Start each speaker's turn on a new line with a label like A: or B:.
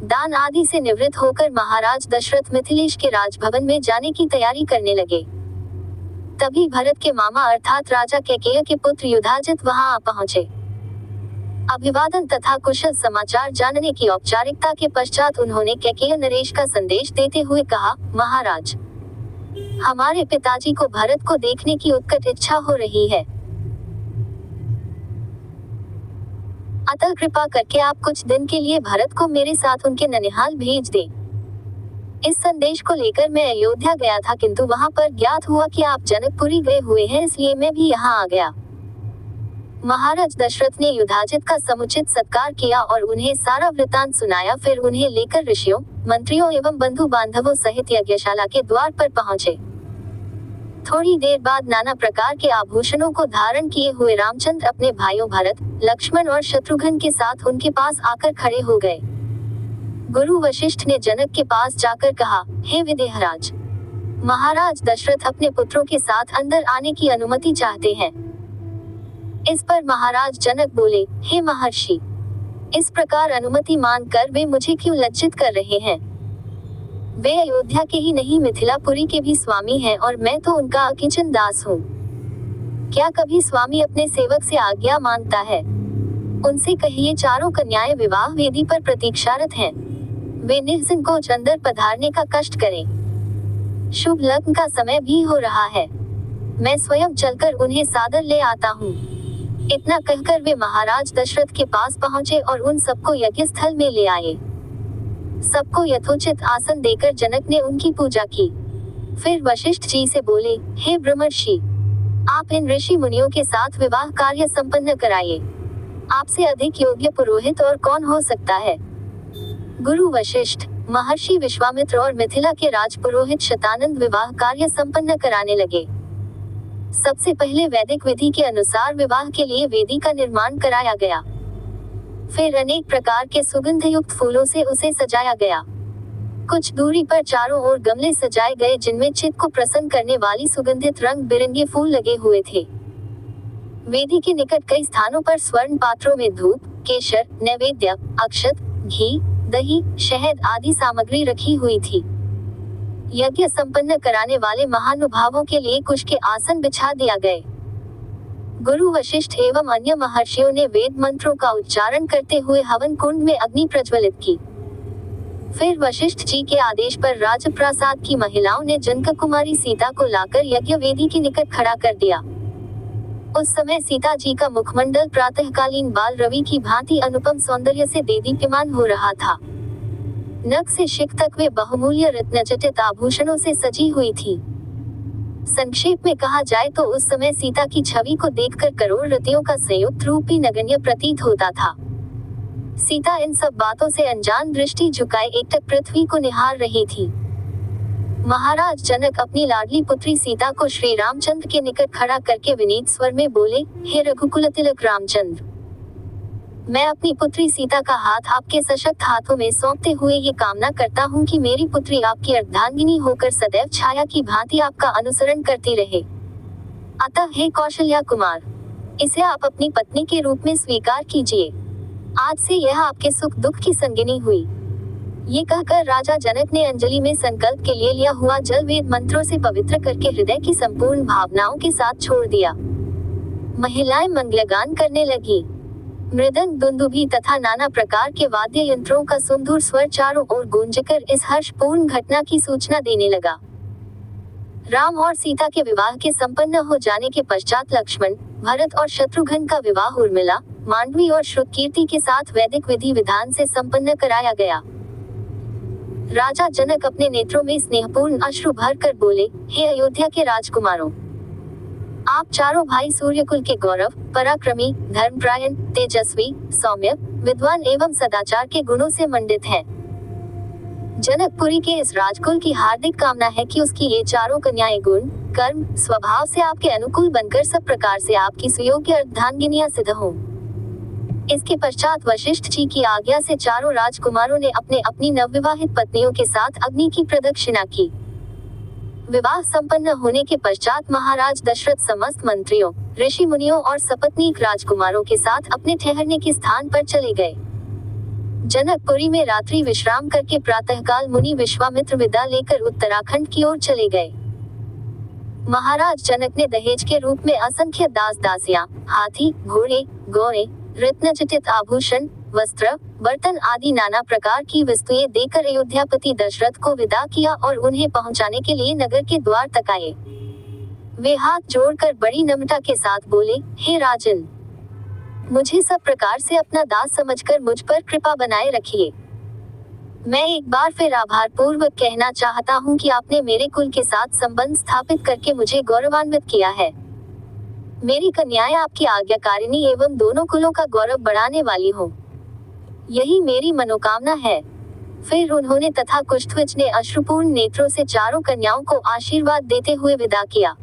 A: दान आदि से निवृत्त होकर महाराज दशरथ मिथिलेश के राजभवन में जाने की तैयारी करने लगे। तभी भरत के मामा अर्थात राजा कैकेय के पुत्र युधाजित वहां आ पहुंचे। अभिवादन तथा कुशल समाचार जानने की औपचारिकता के पश्चात उन्होंने कैकेय नरेश का संदेश देते हुए कहा, महाराज, हमारे पिताजी को भरत को देखने की उत्कट इच्छा हो रही है। अतः कृपा करके आप कुछ दिन के लिए भरत को मेरे साथ उनके ननिहाल भेज दें। इस संदेश को लेकर मैं अयोध्या गया था, किंतु वहां पर ज्ञात हुआ कि आप जनकपुरी गए हुए हैं, इसलिए मैं भी यहाँ आ गया। महाराज दशरथ ने युधाजित का समुचित सत्कार किया और उन्हें सारा वृतांत सुनाया। फिर उन्हें लेकर ऋषियों, मंत्रियों एवं बंधु बांधवों सहित यज्ञशाला के द्वार पर पहुंचे। थोड़ी देर बाद नाना प्रकार के आभूषणों को धारण किए हुए रामचंद्र अपने भाइयों भरत, लक्ष्मण और शत्रुघ्न के साथ उनके पास आकर खड़े हो गए। गुरु वशिष्ठ ने जनक के पास जाकर कहा, हे विदेहराज, महाराज दशरथ अपने पुत्रों के साथ अंदर आने की अनुमति चाहते हैं। इस पर महाराज जनक बोले, हे महर्षि, इस प्रकार अनुमति मानकर वे मुझे क्यों लज्जित कर रहे हैं? वे अयोध्या के ही नहीं मिथिलापुरी के भी स्वामी हैं और मैं तो उनका अकिंचन दास हूँ। क्या कभी स्वामी अपने सेवक से आज्ञा मांगता है? उनसे कहिए चारों कन्याएं विवाह वेदी पर प्रतीक्षारत हैं। वे निसंकोच अंदर पधारने का कष्ट करें। शुभ लग्न का समय भी हो रहा है। मैं स्वयं चलकर उन्हें सादर ले आता हूँ। इतना कहकर वे महाराज दशरथ के पास पहुँचे और उन सबको यज्ञ स्थल में ले आए। सबको यथोचित आसन देकर जनक ने उनकी पूजा की। फिर वशिष्ठ जी से बोले, हे ब्रह्मर्षि, आप इन ऋषि मुनियों के साथ विवाह कार्य संपन्न कराइए। आपसे अधिक योग्य पुरोहित और कौन हो सकता है? गुरु वशिष्ठ, महर्षि विश्वामित्र और मिथिला के राजपुरोहित शतानंद विवाह कार्य संपन्न कराने लगे। सबसे पहले वैदिक विधि के अनुसार विवाह के लिए वेदी का निर्माण कराया गया। फिर अनेक प्रकार के सुगंध युक्त फूलों से उसे सजाया गया। कुछ दूरी पर चारों ओर गमले सजाए गए, जिनमें चित्त को प्रसन्न करने वाली सुगंधित रंग बिरंगे फूल लगे हुए थे। वेदी के निकट कई स्थानों पर स्वर्ण पात्रों में धूप, केशर, नैवेद्य, अक्षत, घी, दही, शहद आदि सामग्री रखी हुई थी। यज्ञ संपन्न कराने वाले महानुभावों के लिए कुश के आसन बिछा दिया गए। गुरु वशिष्ठ एवं अन्य महर्षियों ने वेद मंत्रों का उच्चारण करते हुए हवन कुंड में अग्नि प्रज्वलित की। फिर वशिष्ठ जी के आदेश पर राजप्रासाद की महिलाओं ने जनक कुमारी सीता को लाकर यज्ञ वेदी के निकट खड़ा कर दिया। उस समय सीता जी का मुखमंडल प्रातःकालीन बाल रवि की भांति अनुपम सौंदर्य से देदीप्यमान हो रहा था। नख से शिख तक वे बहुमूल्य रत्नजटित आभूषणों से सजी हुई थी। संक्षेप में कहा जाए तो उस समय सीता की छवि को देखकर करोड़ रतियों का संयुक्त रूप ही नगण्य प्रतीत होता था। सीता इन सब बातों से अनजान दृष्टि झुकाए एकटक पृथ्वी को निहार रही थी। महाराज जनक अपनी लाडली पुत्री सीता को श्री रामचंद्र के निकट खड़ा करके विनीत स्वर में बोले, हे रघुकुल तिलक रामचंद्र, मैं अपनी पुत्री सीता का हाथ आपके सशक्त हाथों में सौंपते हुए ये कामना करता हूँ कि मेरी पुत्री आपकी अर्धांगिनी होकर सदैव छाया की भांति आपका अनुसरण करती रहे। अतः हे कौशल्या कुमार, इसे आप अपनी पत्नी के रूप में स्वीकार कीजिए। आज से यह आपके सुख दुख की संगिनी हुई। ये कहकर राजा जनक ने अंजलि में संकल्प के लिए लिया हुआ जल वेद मंत्रों से पवित्र करके हृदय की संपूर्ण भावनाओं के साथ छोड़ दिया। महिलाएं मंगलगान करने लगी। मृदंग, दुंदुभी तथा नाना प्रकार के वाद्य यंत्रों का सुमधुर स्वर चारों ओर गूंजकर इस हर्षपूर्ण घटना की सूचना देने लगा। राम और सीता के विवाह के संपन्न हो जाने के पश्चात लक्ष्मण, भरत और शत्रुघ्न का विवाह उर्मिला, मांडवी और श्रुतकीर्ति के साथ वैदिक विधि विधान से संपन्न कराया गया। राजा जनक अपने नेत्रों में स्नेहपूर्ण अश्रु भर कर बोले, हे अयोध्या के राजकुमारों, आप चारों भाई सूर्यकुल के गौरव, पराक्रमी, धर्मपरायण, तेजस्वी, सौम्य, विद्वान एवं सदाचार के गुणों से मंडित हैं। जनकपुरी के इस राजकुल की हार्दिक कामना है कि उसकी ये चारों कन्याएं गुण, कर्म, स्वभाव से आपके अनुकूल बनकर सब प्रकार से आपकी सुयोग्य अर्धांगिनियां सिद्ध हों। इसके पश्चात वशिष्ठ जी की आज्ञा से चारों राजकुमारों ने अपने अपनी नवविवाहित पत्नियों के साथ अग्नि की प्रदक्षिणा की। विवाह संपन्न होने के पश्चात महाराज दशरथ समस्त मंत्रियों, ऋषि मुनियों और सपत्नीक राजकुमारों के साथ अपने ठहरने के स्थान पर चले गए। जनकपुरी में रात्रि विश्राम करके प्रातःकाल मुनि विश्वामित्र विदा लेकर उत्तराखंड की ओर चले गए। महाराज जनक ने दहेज के रूप में असंख्य दास दासियां, हाथी, घोड़े, घोड़े, रत्नजटित आभूषण, वस्त्र, बर्तन आदि नाना प्रकार की वस्तुएं देकर अयोध्यापति दशरथ को विदा किया और उन्हें पहुंचाने के लिए नगर के द्वार तक आए। वे हाथ जोड़कर बड़ी नम्रता के साथ बोले, हे राजन, मुझे सब प्रकार से अपना दास समझकर मुझ पर कृपा बनाए रखिए। मैं एक बार फिर आभार पूर्वक कहना चाहता हूँ कि आपने मेरे कुल के साथ संबंध स्थापित करके मुझे गौरवान्वित किया है। मेरी कन्याएं आपकी आज्ञाकारिणी एवं दोनों कुलों का गौरव बढ़ाने वाली हों, यही मेरी मनोकामना है। फिर उन्होंने तथा कुष्ठध्वज ने अश्रुपूर्ण नेत्रों से चारों कन्याओं को आशीर्वाद देते हुए विदा किया।